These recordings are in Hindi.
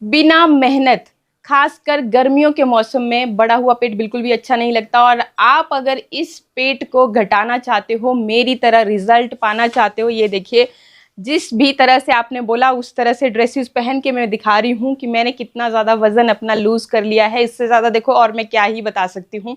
बिना मेहनत, खासकर गर्मियों के मौसम में बढ़ा हुआ पेट बिल्कुल भी अच्छा नहीं लगता। और आप अगर इस पेट को घटाना चाहते हो, मेरी तरह रिजल्ट पाना चाहते हो, ये देखिए जिस भी तरह से आपने बोला उस तरह से ड्रेसेस पहन के मैं दिखा रही हूँ कि मैंने कितना ज़्यादा वजन अपना लूज कर लिया है। इससे ज़्यादा देखो और मैं क्या ही बता सकती हूँ।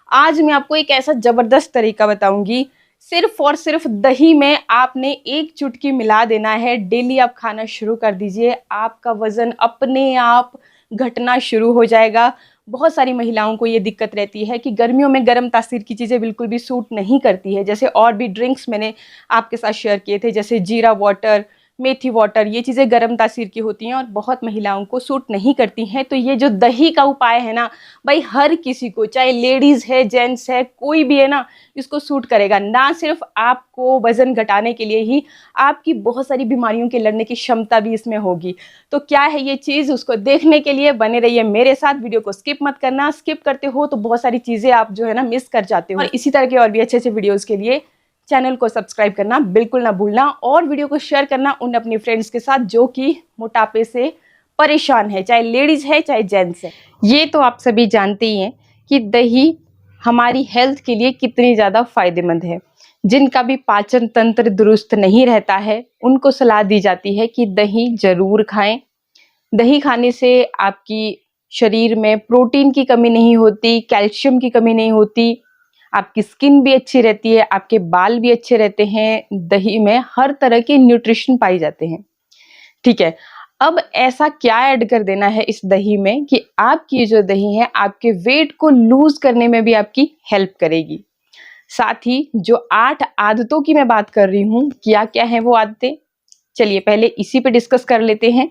आज मैं आपको एक ऐसा ज़बरदस्त तरीका बताऊंगी। सिर्फ और सिर्फ दही में आपने एक चुटकी मिला देना है। डेली आप खाना शुरू कर दीजिए, आपका वजन अपने आप घटना शुरू हो जाएगा। बहुत सारी महिलाओं को ये दिक्कत रहती है कि गर्मियों में गर्म तासीर की चीज़ें बिल्कुल भी सूट नहीं करती है। जैसे और भी ड्रिंक्स मैंने आपके साथ शेयर किए थे, जैसे जीरा वाटर, मेथी वाटर, ये चीज़ें गर्म तासीर की होती हैं और बहुत महिलाओं को सूट नहीं करती हैं। तो ये जो दही का उपाय है ना भाई, हर किसी को, चाहे लेडीज़ है, जेंट्स है, कोई भी है ना, इसको सूट करेगा। ना सिर्फ आपको वजन घटाने के लिए ही, आपकी बहुत सारी बीमारियों के लड़ने की क्षमता भी इसमें होगी। तो क्या है ये चीज़, उसको देखने के लिए बने रहिए मेरे साथ। वीडियो को स्किप मत करना, स्किप करते हो तो बहुत सारी चीज़ें आप जो है ना मिस कर जाते हो। और इसी तरह के और भी अच्छे अच्छे वीडियोज़ के लिए चैनल को सब्सक्राइब करना बिल्कुल ना भूलना, और वीडियो को शेयर करना उन अपनी फ्रेंड्स के साथ जो कि मोटापे से परेशान है, चाहे लेडीज़ है चाहे जेंट्स है। ये तो आप सभी जानते ही हैं कि दही हमारी हेल्थ के लिए कितनी ज़्यादा फायदेमंद है। जिनका भी पाचन तंत्र दुरुस्त नहीं रहता है, उनको सलाह दी जाती है कि दही जरूर खाएं। दही खाने से आपकी शरीर में प्रोटीन की कमी नहीं होती, कैल्शियम की कमी नहीं होती, आपकी स्किन भी अच्छी रहती है, आपके बाल भी अच्छे रहते हैं। दही में हर तरह के न्यूट्रिशन पाए जाते हैं। ठीक है, अब ऐसा क्या ऐड कर देना है इस दही में कि आपकी जो दही है आपके वेट को लूज करने में भी आपकी हेल्प करेगी। साथ ही जो 8 आदतों की मैं बात कर रही हूँ, क्या क्या है वो आदतें, चलिए पहले इसी पे डिस्कस कर लेते हैं।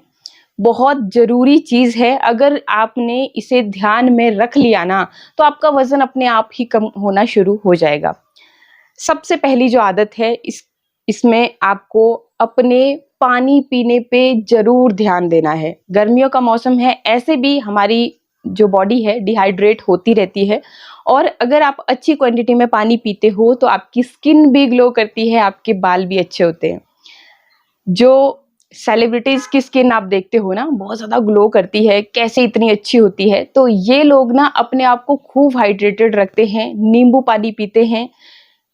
बहुत जरूरी चीज है, अगर आपने इसे ध्यान में रख लिया ना तो आपका वजन अपने आप ही कम होना शुरू हो जाएगा। सबसे पहली जो आदत है, इसमें आपको अपने पानी पीने पे जरूर ध्यान देना है। गर्मियों का मौसम है, ऐसे भी हमारी जो बॉडी है डिहाइड्रेट होती रहती है, और अगर आप अच्छी क्वांटिटी में पानी पीते हो तो आपकी स्किन भी ग्लो करती है, आपके बाल भी अच्छे होते हैं। जो सेलिब्रिटीज की स्किन आप देखते हो ना, बहुत ज़्यादा ग्लो करती है, कैसे इतनी अच्छी होती है, तो ये लोग ना अपने आप को खूब हाइड्रेटेड रखते हैं, नींबू पानी पीते हैं।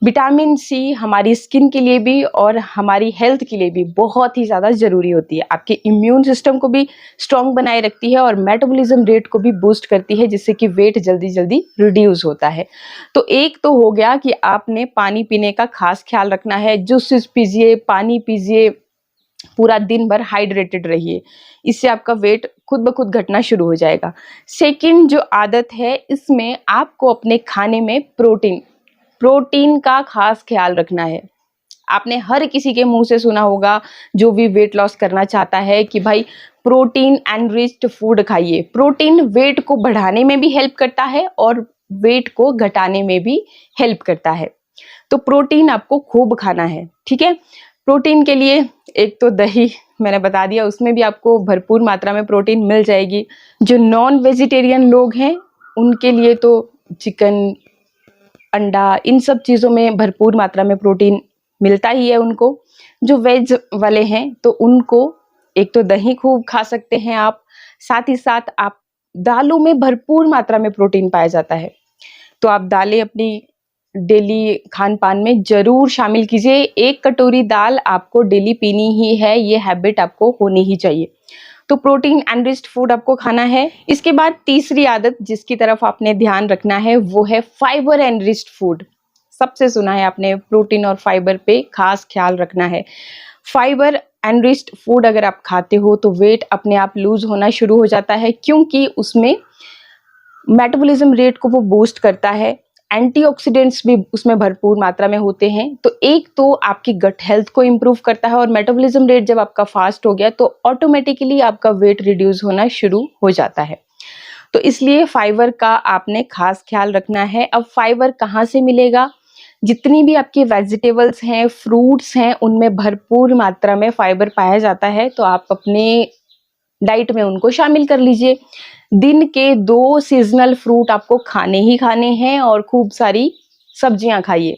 विटामिन सी हमारी स्किन के लिए भी और हमारी हेल्थ के लिए भी बहुत ही ज़्यादा ज़रूरी होती है। आपके इम्यून सिस्टम को भी स्ट्रॉन्ग बनाए रखती है और मेटाबॉलिज्म रेट को भी बूस्ट करती है, जिससे कि वेट जल्दी जल्दी रिड्यूस होता है। तो एक तो हो गया कि आपने पानी पीने का खास ख्याल रखना है। जूसेस पीजिए, पानी पीजिए, पूरा दिन भर हाइड्रेटेड रहिए, इससे आपका वेट खुद ब खुद घटना शुरू हो जाएगा। सेकंड जो आदत है, इसमें आपको अपने खाने में प्रोटीन का खास ख्याल रखना है। आपने हर किसी के मुंह से सुना होगा जो भी वेट लॉस करना चाहता है कि भाई प्रोटीन एनरिच्ड फूड खाइए। प्रोटीन वेट को बढ़ाने में भी हेल्प करता है और वेट को घटाने में भी हेल्प करता है। तो प्रोटीन आपको खूब खाना है, ठीक है। प्रोटीन के लिए एक तो दही मैंने बता दिया, उसमें भी आपको भरपूर मात्रा में प्रोटीन मिल जाएगी। जो नॉन वेजिटेरियन लोग हैं उनके लिए तो चिकन, अंडा, इन सब चीज़ों में भरपूर मात्रा में प्रोटीन मिलता ही है उनको। जो वेज वाले हैं तो उनको एक तो दही खूब खा सकते हैं आप, साथ ही साथ आप दालों में भरपूर मात्रा में प्रोटीन पाया जाता है, तो आप दालें अपनी डेली खान पान में जरूर शामिल कीजिए। 1 कटोरी दाल आपको डेली पीनी ही है, ये हैबिट आपको होनी ही चाहिए। तो प्रोटीन एनरिच्ड फूड आपको खाना है। इसके बाद तीसरी आदत जिसकी तरफ आपने ध्यान रखना है वो है फाइबर एनरिच्ड फूड। सबसे सुना है आपने, प्रोटीन और फाइबर पे खास ख्याल रखना है। फाइबर एनरिच्ड फूड अगर आप खाते हो तो वेट अपने आप लूज होना शुरू हो जाता है, क्योंकि उसमें मेटाबॉलिज्म रेट को वो बूस्ट करता है। एंटीऑक्सीडेंट्स भी उसमें भरपूर मात्रा में होते हैं। तो एक तो आपकी गट हेल्थ को इम्प्रूव करता है, और मेटाबॉलिज्म रेट जब आपका फास्ट हो गया तो ऑटोमेटिकली आपका वेट रिड्यूस होना शुरू हो जाता है। तो इसलिए फाइबर का आपने खास ख्याल रखना है। अब फाइबर कहाँ से मिलेगा? जितनी भी आपकी वेजिटेबल्स हैं, फ्रूट्स हैं, उनमें भरपूर मात्रा में फाइबर पाया जाता है, तो आप अपने डाइट में उनको शामिल कर लीजिए। दिन के 2 सीजनल फ्रूट आपको खाने ही खाने हैं, और खूब सारी सब्जियां खाइए।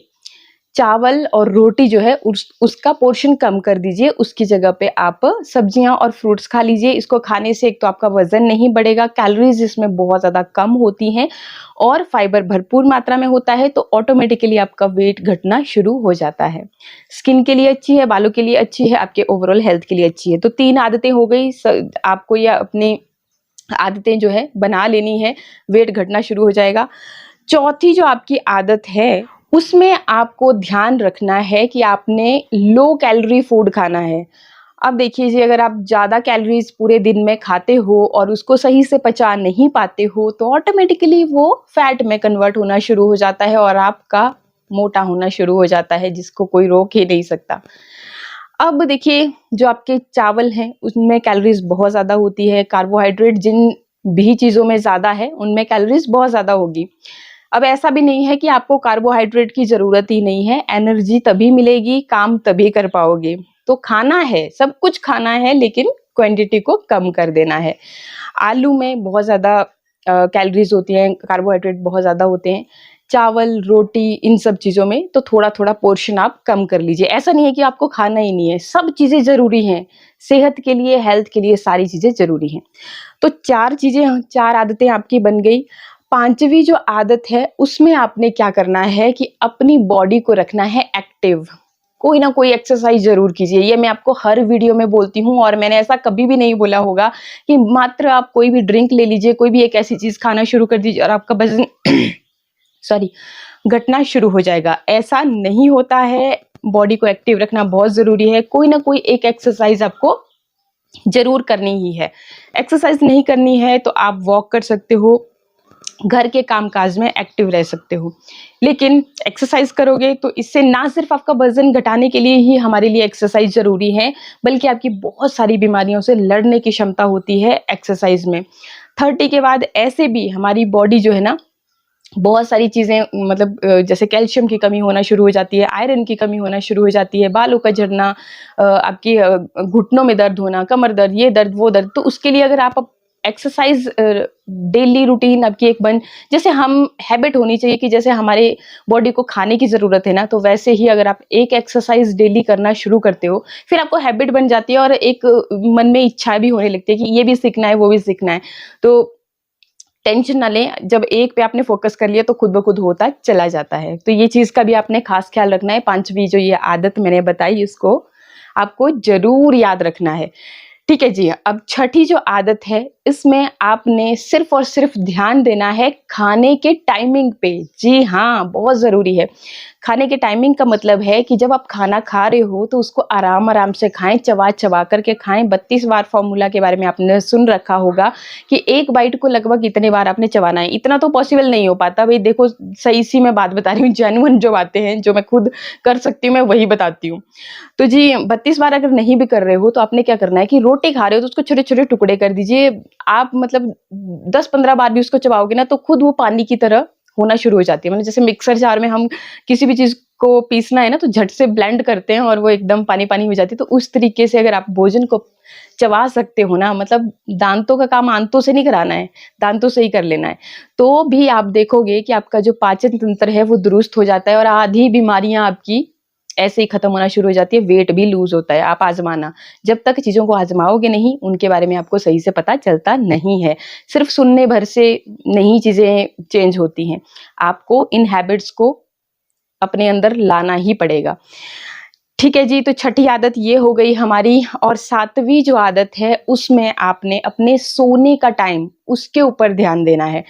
चावल और रोटी जो है उसका पोर्शन कम कर दीजिए, उसकी जगह पे आप सब्जियां और फ्रूट्स खा लीजिए। इसको खाने से एक तो आपका वजन नहीं बढ़ेगा, कैलोरीज इसमें बहुत ज़्यादा कम होती हैं और फाइबर भरपूर मात्रा में होता है, तो ऑटोमेटिकली आपका वेट घटना शुरू हो जाता है। स्किन के लिए अच्छी है, बालों के लिए अच्छी है, आपके ओवरऑल हेल्थ के लिए अच्छी है। तो 3 आदतें हो गई, आपको या अपनी आदतें जो है बना लेनी है, वेट घटना शुरू हो जाएगा। चौथी जो आपकी आदत है, उसमें आपको ध्यान रखना है कि आपने लो कैलोरी फूड खाना है। अब देखिए जी, अगर आप ज़्यादा कैलोरीज पूरे दिन में खाते हो और उसको सही से पचा नहीं पाते हो, तो ऑटोमेटिकली वो फैट में कन्वर्ट होना शुरू हो जाता है और आपका मोटा होना शुरू हो जाता है, जिसको कोई रोक ही नहीं सकता। अब देखिए, जो आपके चावल हैं उसमें कैलोरीज बहुत ज़्यादा होती है, कार्बोहाइड्रेट जिन भी चीज़ों में ज़्यादा है उनमें कैलोरीज बहुत ज़्यादा होगी। अब ऐसा भी नहीं है कि आपको कार्बोहाइड्रेट की ज़रूरत ही नहीं है, एनर्जी तभी मिलेगी, काम तभी कर पाओगे। तो खाना है, सब कुछ खाना है, लेकिन क्वांटिटी को कम कर देना है। आलू में बहुत ज़्यादा कैलोरीज होती हैं, कार्बोहाइड्रेट बहुत ज़्यादा होते हैं। चावल, रोटी, इन सब चीज़ों में तो थोड़ा-थोड़ा पोर्शन आप कम कर लीजिए। ऐसा नहीं है कि आपको खाना ही नहीं है, सब चीज़ें ज़रूरी हैं। सेहत के लिए, हेल्थ के लिए सारी चीज़ें ज़रूरी हैं। तो 4 चीज़ें, 4 आदतें आपकी बन गई। 5वीं जो आदत है, उसमें आपने क्या करना है कि अपनी बॉडी को रखना है एक्टिव। कोई ना कोई एक्सरसाइज ज़रूर कीजिए। ये मैं आपको हर वीडियो में बोलती हूँ और मैंने ऐसा कभी भी नहीं बोला होगा कि मात्र आप कोई भी ड्रिंक ले लीजिए, कोई भी एक ऐसी चीज़ खाना शुरू कर दीजिए और आपका वज़न सॉरी घटना शुरू हो जाएगा। ऐसा नहीं होता है, बॉडी को एक्टिव रखना बहुत ज़रूरी है। कोई ना कोई एक एक्सरसाइज आपको ज़रूर करनी ही है। एक्सरसाइज नहीं करनी है तो आप वॉक कर सकते हो, घर के कामकाज में एक्टिव रह सकते हो। लेकिन एक्सरसाइज करोगे तो इससे ना सिर्फ आपका वजन घटाने के लिए ही हमारे लिए एक्सरसाइज ज़रूरी है, बल्कि आपकी बहुत सारी बीमारियों से लड़ने की क्षमता होती है एक्सरसाइज में। 30 के बाद ऐसे भी हमारी बॉडी जो है ना, बहुत सारी चीज़ें मतलब जैसे कैल्शियम की कमी होना शुरू हो जाती है, आयरन की कमी होना शुरू हो जाती है, बालों का झड़ना, आपकी घुटनों में दर्द होना, कमर दर्द, ये दर्द, वो दर्द। तो उसके लिए अगर आप एक्सरसाइज डेली रूटीन आपकी एक जैसे हम हैबिट होनी चाहिए कि जैसे हमारे बॉडी को खाने की ज़रूरत है ना, तो वैसे ही अगर आप एक एक्सरसाइज डेली करना शुरू करते हो, फिर आपको हैबिट बन जाती है और एक मन में इच्छा भी होने लगती है कि ये भी सीखना है, वो भी सीखना है। तो टेंशन ना लें, जब एक पे आपने फोकस कर लिया तो खुद ब खुद होता चला जाता है। तो ये चीज़ का भी आपने खास ख्याल रखना है। 5वीं जो ये आदत मैंने बताई, इसको आपको ज़रूर याद रखना है। ठीक है जी, अब 6ठी जो आदत है, इसमें आपने सिर्फ़ और सिर्फ़ ध्यान देना है खाने के टाइमिंग पे। जी हाँ, बहुत ज़रूरी है। खाने के टाइमिंग का मतलब है कि जब आप खाना खा रहे हो तो उसको आराम-आराम से खाएँ, चबा-चबा कर के खाएँ। 32 बार फ़ॉर्मूला के बारे में आपने सुन रखा होगा कि एक बाइट को लगभग इतने बार आपने चबाना है। इतना तो पॉसिबल नहीं हो पाता भई, देखो सही-सी मैं बात बता रही हूँ, जेन्युइन जो बातें हैं, जो मैं खुद कर सकती हूँ, मैं वही बताती हूँ। तो जी 32 बार अगर नहीं भी कर रहे हो तो आपने क्या करना है कि रोटी खा रहे हो तो उसको छोटे-छोटे टुकड़े कर दीजिए। आप मतलब 10-15 बार भी उसको चबाओगे ना तो खुद वो पानी की तरह होना शुरू हो जाती है। मतलब जैसे मिक्सर जार में हम किसी भी चीज़ को पीसना है ना तो झट से ब्लेंड करते हैं और वो एकदम पानी-पानी हो जाती है। तो उस तरीके से अगर आप भोजन को चबा सकते हो ना, मतलब दांतों का काम आंतों से नहीं कराना है, दांतों से ही कर लेना है। तो भी आप देखोगे कि आपका जो पाचन तंत्र है वो दुरुस्त हो जाता है और आधी बीमारियाँ आपकी ऐसे ही खत्म होना शुरू हो जाती है, वेट भी लूज़ होता है। आप आज़माना, जब तक चीज़ों को आज़माओगे नहीं, उनके बारे में आपको सही से पता चलता नहीं है। सिर्फ़ सुनने भर से नहीं चीज़ें चेंज होती हैं। आपको इन हैबिट्स को अपने अंदर लाना ही पड़ेगा। ठीक है जी, तो छठी आदत ये हो गई हमारी और 7वीं जो आदत है, उसमें आपने अपने सोने का टाइम, उसके ऊपर ध्यान देना है।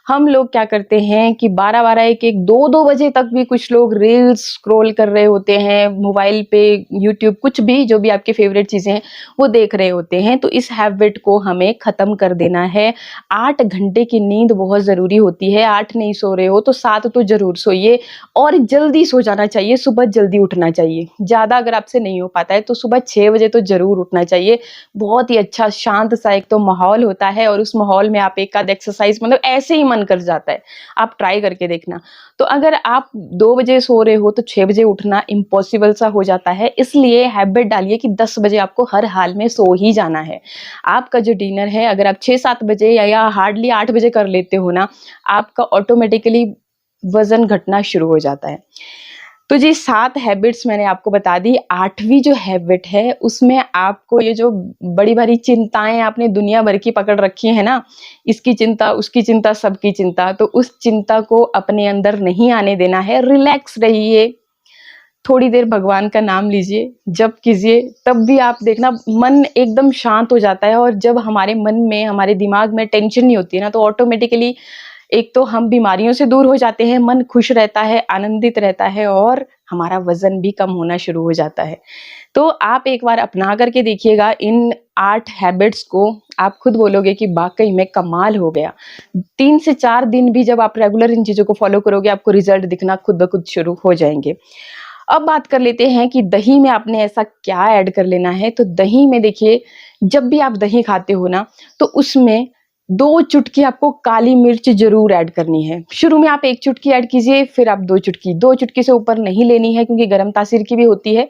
हम लोग क्या करते हैं कि 12-12, 1-1, 2-2 बजे तक भी कुछ लोग रील्स स्क्रॉल कर रहे होते हैं, मोबाइल पे, यूट्यूब, कुछ भी, जो भी आपकी फ़ेवरेट चीज़ें हैं, वो देख रहे होते हैं। तो इस हैबिट को हमें ख़त्म कर देना है। 8 घंटे की नींद बहुत ज़रूरी होती है। 8 नहीं सो रहे हो तो 7 तो ज़रूर सोइए और जल्दी सो जाना चाहिए, सुबह जल्दी उठना चाहिए। ज़्यादा अगर आपसे नहीं हो पाता है तो सुबह 6 बजे तो ज़रूर उठना चाहिए। बहुत ही अच्छा शांत सा एक तो माहौल होता है और उस माहौल में आप एक आध एक्सरसाइज, मतलब ऐसे ही मन कर जाता है। आप ट्राई करके देखना। तो अगर आप 2 बजे सो रहे हो तो 6 बजे उठना इम्पॉसिबल सा हो जाता है। इसलिए हैबिट डालिए कि 10 बजे आपको हर हाल में सो ही जाना है। आपका जो डिनर है अगर आप 6-7 बजे या हार्डली 8 बजे कर लेते हो ना, आपका ऑटोमेटिकली वज़न घटना शुरू हो जाता है। तो जी 7 हैबिट्स मैंने आपको बता दी। 8वीं जो हैबिट है उसमें आपको ये जो बड़ी भारी चिंताएं आपने दुनिया भर की पकड़ रखी है ना, इसकी चिंता, उसकी चिंता, सबकी चिंता, तो उस चिंता को अपने अंदर नहीं आने देना है। रिलैक्स रहिए, थोड़ी देर भगवान का नाम लीजिए, जप कीजिए, तब भी आप देखना मन एकदम शांत हो जाता है। और जब हमारे मन में, हमारे दिमाग में टेंशन नहीं होती है ना, तो ऑटोमेटिकली एक तो हम बीमारियों से दूर हो जाते हैं, मन खुश रहता है, आनंदित रहता है और हमारा वजन भी कम होना शुरू हो जाता है। तो आप एक बार अपना करके देखिएगा इन 8 हैबिट्स को, आप खुद बोलोगे कि वाक़ई में कमाल हो गया। 3 से 4 दिन भी जब आप रेगुलर इन चीज़ों को फ़ॉलो करोगे, आपको रिज़ल्ट दिखना खुद ब खुद शुरू हो जाएँगे। अब बात कर लेते हैं कि दही में आपने ऐसा क्या ऐड कर लेना है। तो दही में देखिए, जब भी आप दही खाते हो ना, तो उसमें 2 चुटकी आपको काली मिर्च ज़रूर ऐड करनी है। शुरू में आप 1 चुटकी ऐड कीजिए, फिर आप 2 चुटकी, 2 चुटकी से ऊपर नहीं लेनी है क्योंकि गरम तासीर की भी होती है।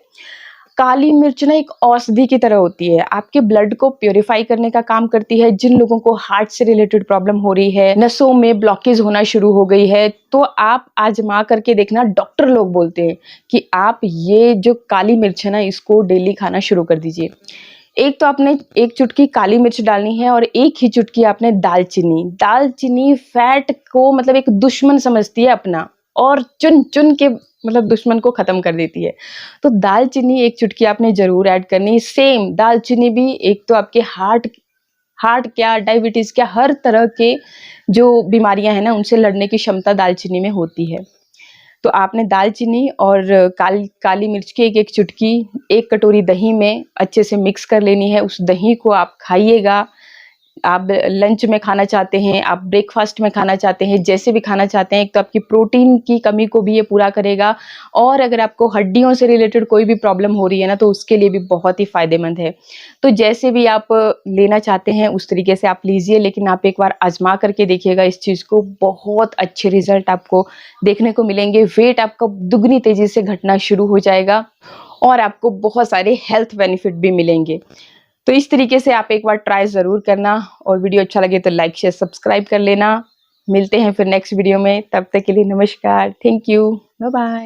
काली मिर्च ना एक औषधि की तरह होती है, आपके ब्लड को प्यूरिफाई करने का काम करती है। जिन लोगों को हार्ट से रिलेटेड प्रॉब्लम हो रही है, नसों में ब्लॉकेज होना शुरू हो गई है, तो आप आजमा करके देखना। डॉक्टर लोग बोलते हैं कि आप ये जो काली मिर्च है ना, इसको डेली खाना शुरू कर दीजिए। एक तो आपने 1 चुटकी काली मिर्च डालनी है और 1 ही चुटकी आपने दालचीनी। दालचीनी फैट को मतलब एक दुश्मन समझती है अपना, और चुन-चुन के मतलब दुश्मन को खत्म कर देती है। तो दालचीनी 1 चुटकी आपने ज़रूर ऐड करनी। सेम दालचीनी भी एक तो आपके हार्ट हार्ट क्या, डायबिटीज़ क्या, हर तरह के जो बीमारियाँ हैं ना, उनसे लड़ने की क्षमता दालचीनी में होती है। तो आपने दालचीनी और काली मिर्च की 1-1 चुटकी 1 कटोरी दही में अच्छे से मिक्स कर लेनी है। उस दही को आप खाइएगा। आप लंच में खाना चाहते हैं, आप ब्रेकफ़ास्ट में खाना चाहते हैं, जैसे भी खाना चाहते हैं। एक तो आपकी प्रोटीन की कमी को भी ये पूरा करेगा, और अगर आपको हड्डियों से रिलेटेड कोई भी प्रॉब्लम हो रही है ना, तो उसके लिए भी बहुत ही फ़ायदेमंद है। तो जैसे भी आप लेना चाहते हैं उस तरीके से आप लीजिए, लेकिन आप एक बार आज़मा करके देखिएगा इस चीज़ को, बहुत अच्छे रिज़ल्ट आपको देखने को मिलेंगे। वेट आपका दुगनी तेज़ी से घटना शुरू हो जाएगा और आपको बहुत सारे हेल्थ बेनिफिट भी मिलेंगे। तो इस तरीके से आप एक बार ट्राई ज़रूर करना, और वीडियो अच्छा लगे तो लाइक, शेयर, सब्सक्राइब कर लेना। मिलते हैं फिर नेक्स्ट वीडियो में, तब तक के लिए नमस्कार, थैंक यू, बाय बाय।